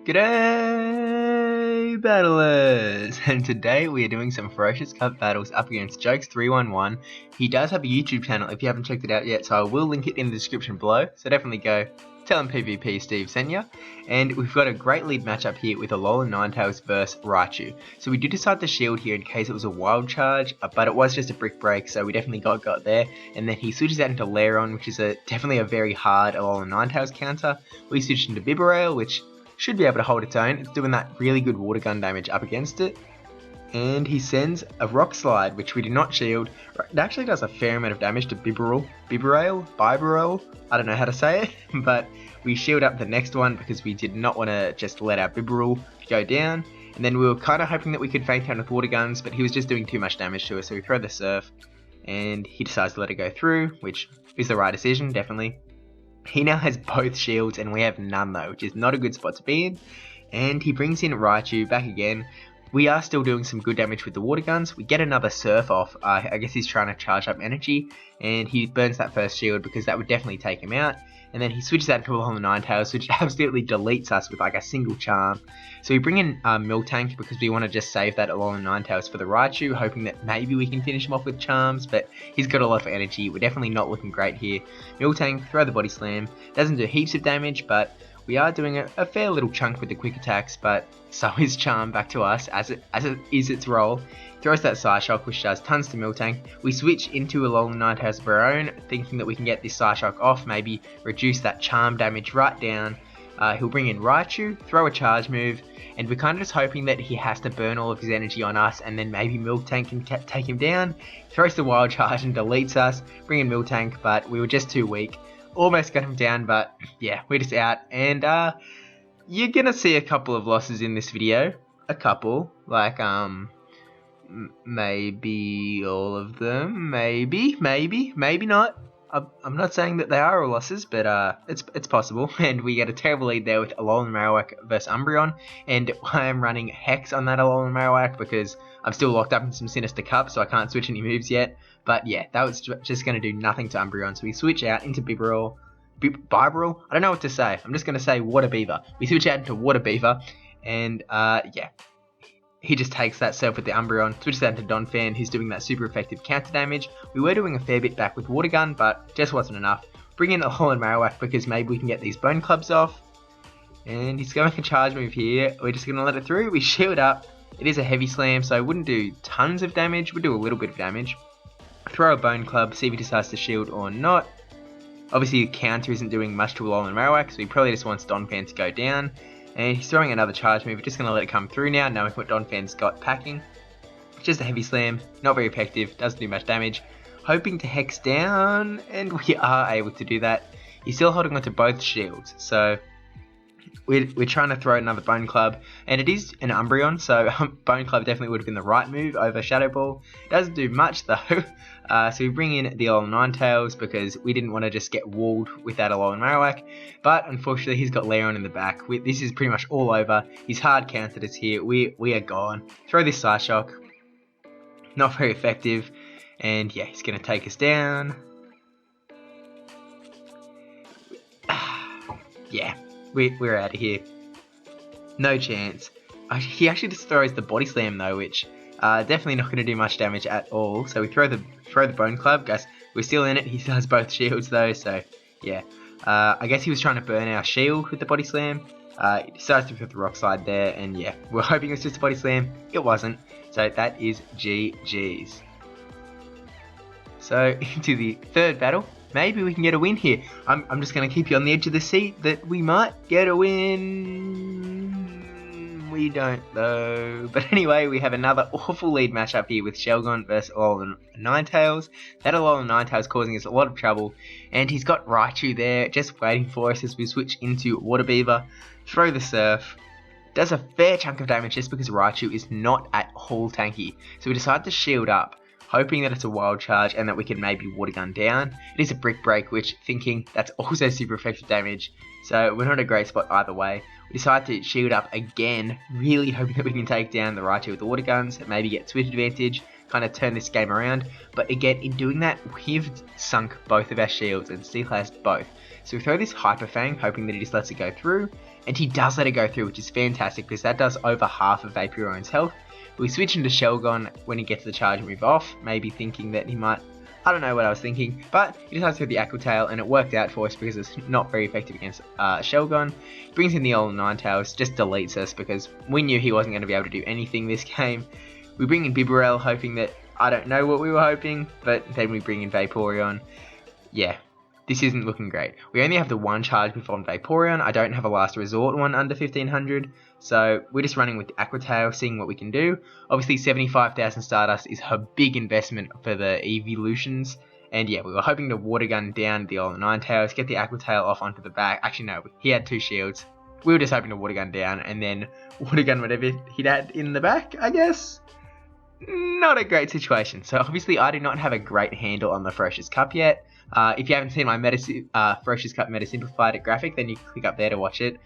G'day, battlers! And today we are doing some Ferocious Cup battles up against Jokes311. He does have a YouTube channel if you haven't checked it out yet, so I will link it in the description below, so definitely go tell him PvP Steve sent ya. And we've got a great lead matchup here with Alolan Ninetales versus Raichu. So we did decide to shield here in case it was a wild charge, but it was just a brick break, so we definitely got there. And then he switches out into Lairon, which is definitely a very hard Alolan Ninetales counter. We switched into Bibarel, which should be able to hold its own. It's doing that really good water gun damage up against it. And he sends a Rock Slide, which we did not shield. It actually does a fair amount of damage to Bibarel, I don't know how to say it, but we shield up the next one because we did not want to just let our Bibarel go down. And then we were kind of hoping that we could Faint Down with water guns, but he was just doing too much damage to us, so we throw the Surf, and he decides to let it go through, which is the right decision, definitely. He now has both shields and we have none though, which is not a good spot to be in. And he brings in Raichu back again. We are still doing some good damage with the water guns. We get another Surf off. I guess he's trying to charge up energy. And he burns that first shield because that would definitely take him out. And then he switches out to Alolan Ninetales, which absolutely deletes us with like a single charm. So we bring in Miltank because we want to just save that Alolan Ninetales for the Raichu, hoping that maybe we can finish him off with charms, but he's got a lot of energy. We're definitely not looking great here. Miltank, throw the Body Slam. Doesn't do heaps of damage, but we are doing a fair little chunk with the quick attacks, but so is Charm back to us, as it is its role. Throws that Psyshock, which does tons to Miltank. We switch into Alolan Ninetales of our own, thinking that we can get this Psyshock off, maybe reduce that Charm damage right down. He'll bring in Raichu, throw a charge move, and we're kind of just hoping that he has to burn all of his energy on us, and then maybe Miltank can take him down. Throws the Wild Charge and deletes us, bring in Miltank, but we were just too weak. Almost got him down, but yeah, we're just out. And you're gonna see a couple of losses in this video. A couple, like maybe all of them, maybe not. I'm not saying that they are all losses, but it's possible. And we get a terrible lead there with Alolan Marowak versus Umbreon, and I am running Hex on that Alolan Marowak because I'm still locked up in some Sinister Cup, so I can't switch any moves yet. But yeah, that was just going to do nothing to Umbreon, so we switch out into Bibarel. Bibarel? I don't know what to say. I'm just going to say Water Beaver. We switch out into Water Beaver, and yeah. He just takes that Surf with the Umbreon, switches out into Donphan, who's doing that super effective counter damage. We were doing a fair bit back with Water Gun, but just wasn't enough. Bring in Alolan Marowak because maybe we can get these Bone Clubs off. And he's going a charge move here. We're just going to let it through. We shield up. It is a heavy slam, so it wouldn't do tons of damage. We'd do a little bit of damage. Throw a Bone Club, see if he decides to shield or not. Obviously the counter isn't doing much to Alolan Marowak, so he probably just wants Donphan to go down. And he's throwing another charge move. We're just going to let it come through now, knowing what Donphan's got packing. Just a heavy slam, not very effective, doesn't do much damage. Hoping to Hex down, and we are able to do that. He's still holding onto both shields, so we're trying to throw another Bone Club, and it is an Umbreon, so Bone Club definitely would have been the right move over Shadow Ball. Doesn't do much though, so we bring in the Alolan Ninetales because we didn't want to just get walled with that Alolan Marowak, but unfortunately he's got Lairon in the back. This is pretty much all over. He's hard countered us here. We are gone. Throw this Psyshock, not very effective, and yeah, he's going to take us down. Yeah. We're out of here. No chance. He actually just throws the Body Slam though, which definitely not going to do much damage at all. So we throw the Bone Club. Guys, we're still in it. He still has both shields though, so yeah. I guess he was trying to burn our shield with the Body Slam. He decides to put the Rock Slide there, and yeah, we're hoping it was just a Body Slam. It wasn't. So that is GG's. So into the third battle. Maybe we can get a win here. I'm just going to keep you on the edge of the seat that we might get a win. We don't though. But anyway, we have another awful lead matchup here with Shelgon versus Alolan Ninetales. That Alolan Ninetales causing us a lot of trouble. And he's got Raichu there just waiting for us as we switch into Water Beaver. Throw the Surf. Does a fair chunk of damage just because Raichu is not at all tanky. So we decide to shield up, hoping that it's a wild charge and that we can maybe water gun down. It is a brick break, which thinking that's also super effective damage, so we're not in a great spot either way. We decide to shield up again, really hoping that we can take down the Raichu with the water guns, maybe get switch advantage. kind of turn this game around. But again, in doing that, we've sunk both of our shields, and Steel has both. So we throw this Hyper Fang, hoping that he just lets it go through, and he does let it go through, which is fantastic because that does over half of Vaporeon's health. We switch into Shelgon when he gets the charge move off, maybe thinking that he might, I don't know what I was thinking, but he decides to throw the Aqua Tail, and it worked out for us because it's not very effective against Shelgon. Brings in the Alolan Ninetales, just deletes us because we knew he wasn't going to be able to do anything this game. We bring in Bibarel, hoping that, I don't know what we were hoping, but then we bring in Vaporeon. Yeah, this isn't looking great. We only have the one charge move on Vaporeon. I don't have a last resort one under 1500. So we're just running with the Aqua Tail, seeing what we can do. Obviously 75,000 Stardust is a big investment for the evolutions. And yeah, we were hoping to Water Gun down the Alolan Ninetales, get the Aqua Tail off onto the back. Actually no, he had 2 shields. We were just hoping to Water Gun down and then Water Gun whatever he had in the back, I guess. Not a great situation. So obviously I do not have a great handle on the Ferocious Cup yet. If you haven't seen my Ferocious Cup Meta Simplified graphic, then you can click up there to watch it.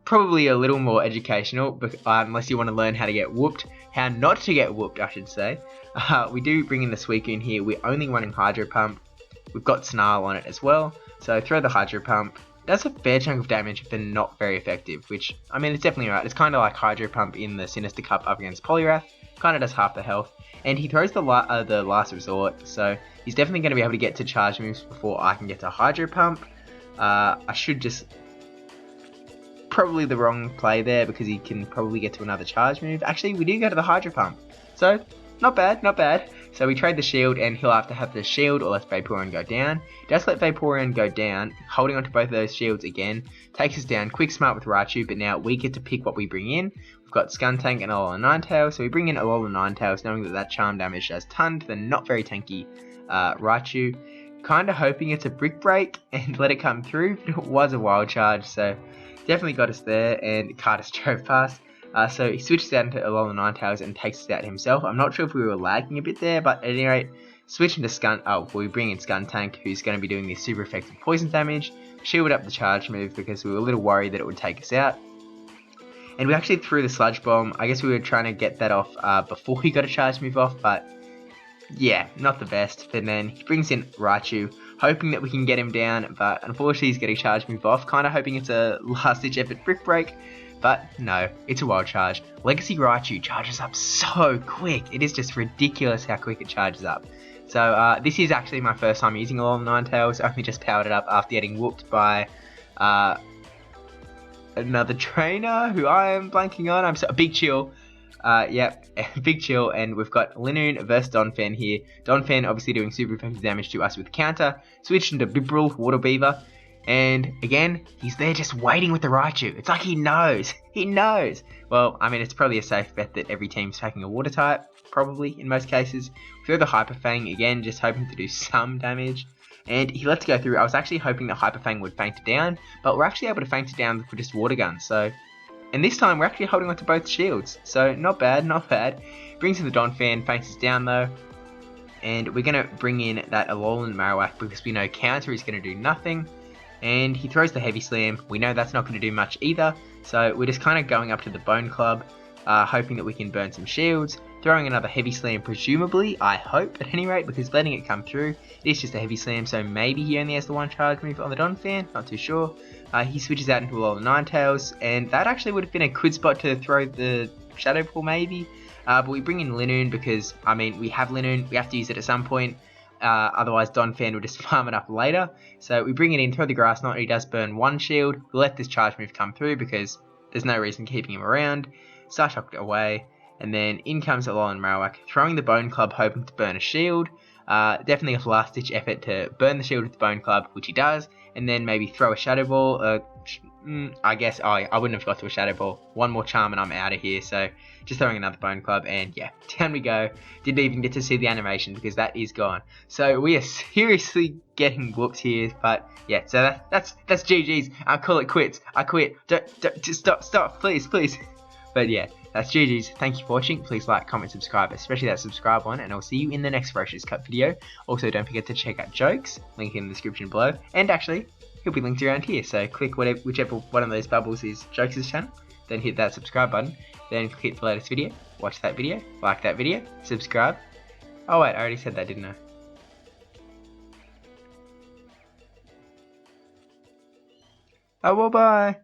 Probably a little more educational, unless you want to learn how to get whooped. How not to get whooped, I should say. We do bring in the Suicune here. We're only running Hydro Pump. We've got Snarl on it as well. So throw the Hydro Pump. Does a fair chunk of damage, but not very effective. Which, I mean, it's definitely right. It's kind of like Hydro Pump in the Sinister Cup up against Poliwrath. Kind of does half the health. And he throws the Last Resort. So he's definitely going to be able to get to charge moves before I can get to Hydro Pump. I should just... Probably the wrong play there because he can probably get to another charge move. Actually, we do go to the Hydro Pump. So, not bad, not bad. So we trade the shield and he'll have to have the shield or let Vaporeon go down. Does let Vaporeon go down, holding onto both of those shields again. Takes us down, Quick Smart with Raichu, but now we get to pick what we bring in. We've got Skuntank and Alolan Ninetales, so we bring in Alolan Ninetales knowing that charm damage does ton to the not very tanky Raichu. Kinda hoping it's a Brick Break and let it come through, but it was a Wild Charge, so definitely got us there, and Cardus drove past. So he switches out into Alolan Ninetales and takes us out himself. I'm not sure if we were lagging a bit there, but at any rate, switching to we bring in Skuntank, who's going to be doing this super effective poison damage. Shield up the charge move because we were a little worried that it would take us out. And we actually threw the Sludge Bomb. I guess we were trying to get that off before he got a charge move off, but yeah, not the best. And then he brings in Raichu, hoping that we can get him down, but unfortunately he's getting charge move off. Kind of hoping it's a last ditch effort Brick Break, but no, it's a Wild Charge. Legacy Raichu charges up so quick. It is just ridiculous how quick it charges up. So this is actually my first time using Alolan Ninetales. I only just powered it up after getting whooped by another trainer who I am blanking on. A Big Chill. Yep, Big Chill, and we've got Linoone versus Donphan here. Donphan obviously doing super effective damage to us with counter. Switched into Bibarel, Water Beaver, and again, he's there just waiting with the Raichu. It's like he knows. He knows. Well, I mean, it's probably a safe bet that every team's taking a Water type, probably, in most cases. Throw the Hyper Fang, again, just hoping to do some damage. And he lets it go through. I was actually hoping that Hyper Fang would feint it down, but we're actually able to feint it down with just Water Gun, so... And this time we're actually holding on to both shields, so not bad, not bad. Brings in the Donphan, feints us down though. And we're going to bring in that Alolan Marowak because we know counter is going to do nothing. And he throws the Heavy Slam. We know that's not going to do much either. So we're just kind of going up to the Bone Club, hoping that we can burn some shields. Throwing another Heavy Slam, presumably, I hope, at any rate, because letting it come through, it is just a Heavy Slam, so maybe he only has the one charge move on the Donphan, not too sure. He switches out into Alolan Ninetales, and that actually would have been a good spot to throw the Shadow Ball, maybe. But we bring in Linoone because, I mean, we have Linoone, we have to use it at some point. Otherwise, Donphan will just farm it up later. So we bring it in, throw the Grass Knot, he does burn one shield. We'll let this charge move come through because there's no reason keeping him around. Starshock away. And then in comes Alolan Marowak, throwing the Bone Club, hoping to burn a shield. Definitely a last-ditch effort to burn the shield with the Bone Club, which he does. And then maybe throw a Shadow Ball. I guess, I wouldn't have got to a Shadow Ball. One more charm and I'm out of here. So just throwing another Bone Club, and yeah, down we go. Didn't even get to see the animation because that is gone. So we are seriously getting whooped here. But yeah, so that's GG's. I call it quits. I quit. Just stop, please. But yeah, that's GG's. Thank you for watching. Please like, comment, subscribe, especially that subscribe one, and I'll see you in the next Ferocious Cup video. Also, don't forget to check out Jokes, link in the description below, and actually, he'll be linked around here, so click whichever one of those bubbles is Jokes' channel, then hit that subscribe button, then click the latest video, watch that video, like that video, subscribe, Oh wait, I already said that, didn't I? Oh well, bye.